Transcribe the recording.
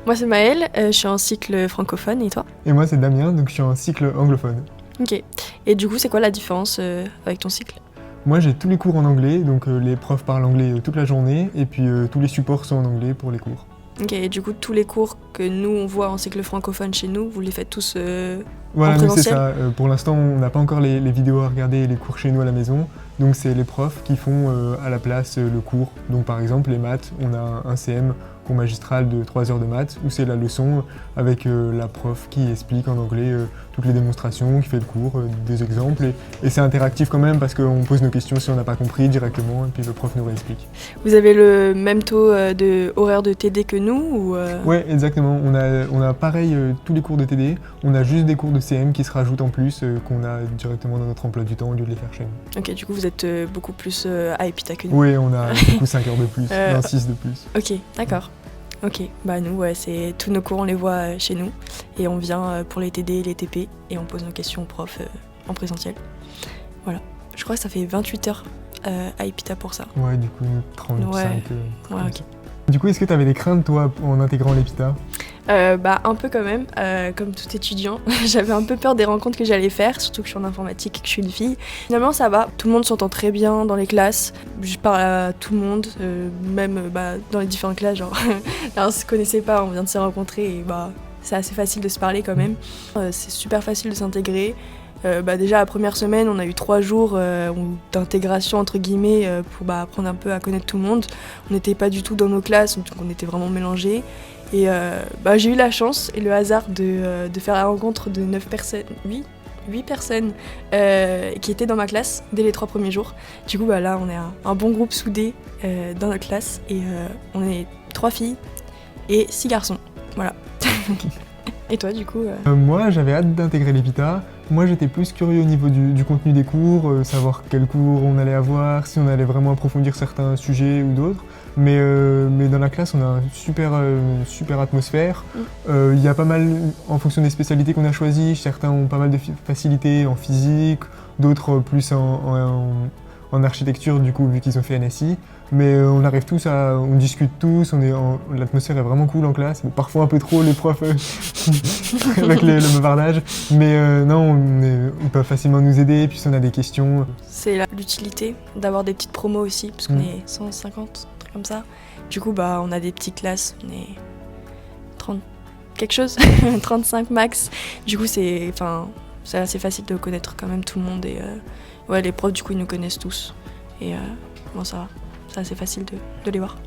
Moi c'est Maëlle, je suis en cycle francophone et toi? Et moi c'est Damien, donc je suis en cycle anglophone. Ok. Et du coup c'est quoi la différence avec ton cycle? Moi j'ai tous les cours en anglais, donc les profs parlent anglais toute la journée, et puis tous les supports sont en anglais pour les cours. Ok, et du coup tous les cours que nous on voit en cycle francophone chez nous, vous les faites tous Voilà, en nous c'est présentiel? ça. Pour l'instant on n'a pas encore les vidéos à regarder et les cours chez nous à la maison, donc c'est les profs qui font à la place le cours. Donc par exemple les maths, on a un CM, cours magistral de 3 heures de maths, où c'est la leçon avec la prof qui explique en anglais toutes les démonstrations, qui fait le cours, des exemples, et c'est interactif quand même parce qu'on pose nos questions si on n'a pas compris directement, et puis le prof nous réexplique. Vous avez le même taux de horaire de TD que nous ou Ouais, exactement. On a pareil tous les cours de TD. On a juste des cours de CM qui se rajoutent en plus qu'on a directement dans notre emploi du temps au lieu de les faire chez nous. Ok, du coup vous êtes beaucoup plus à Epita que nous. Oui, on a du coup 5 heures de plus, 6 de plus. Ok, d'accord. Ok, bah nous, ouais, c'est tous nos cours, on les voit chez nous. Et on vient pour les TD et les TP et on pose nos questions aux profs en présentiel. Voilà. Je crois que ça fait 28 heures à Epita pour ça. Ouais, du coup 35. Ouais, ok. Du coup, est-ce que tu avais des craintes toi en intégrant l'EPITA? Bah un peu quand même, comme tout étudiant. J'avais un peu peur des rencontres que j'allais faire, surtout que je suis en informatique et que je suis une fille. Finalement ça va, tout le monde s'entend très bien dans les classes, je parle à tout le monde, même dans les différentes classes, genre là on se connaissait pas, on vient de se rencontrer et c'est assez facile de se parler quand même. C'est super facile de s'intégrer. Déjà la première semaine on a eu 3 jours d'intégration entre guillemets pour apprendre un peu à connaître tout le monde. On n'était pas du tout dans nos classes, donc on était vraiment mélangés. Et j'ai eu la chance et le hasard de faire la rencontre de 8 personnes qui étaient dans ma classe dès les 3 premiers jours. Du coup là on est un bon groupe soudé dans notre classe et on est 3 filles et 6 garçons. Voilà. Et toi du coup Moi j'avais hâte d'intégrer l'EPITA. Moi j'étais plus curieux au niveau du contenu des cours, savoir quels cours on allait avoir, si on allait vraiment approfondir certains sujets ou d'autres. Mais dans la classe on a une super atmosphère. Il y a pas mal, en fonction des spécialités qu'on a choisies, certains ont pas mal de facilité en physique, d'autres plus en architecture du coup vu qu'ils ont fait NSI. Mais on arrive tous on discute tous, l'atmosphère est vraiment cool en classe. Bon, parfois un peu trop les profs avec le bavardage, mais non, ils peuvent facilement nous aider, puis si on a des questions. C'est l'utilité d'avoir des petites promos aussi, parce qu'on est 150, un truc comme ça. Du coup on a des petites classes, on est 30 quelque chose, 35 max. Du coup c'est assez facile de connaître quand même tout le monde et les profs du coup ils nous connaissent tous. Et ça va. C'est assez facile de les voir.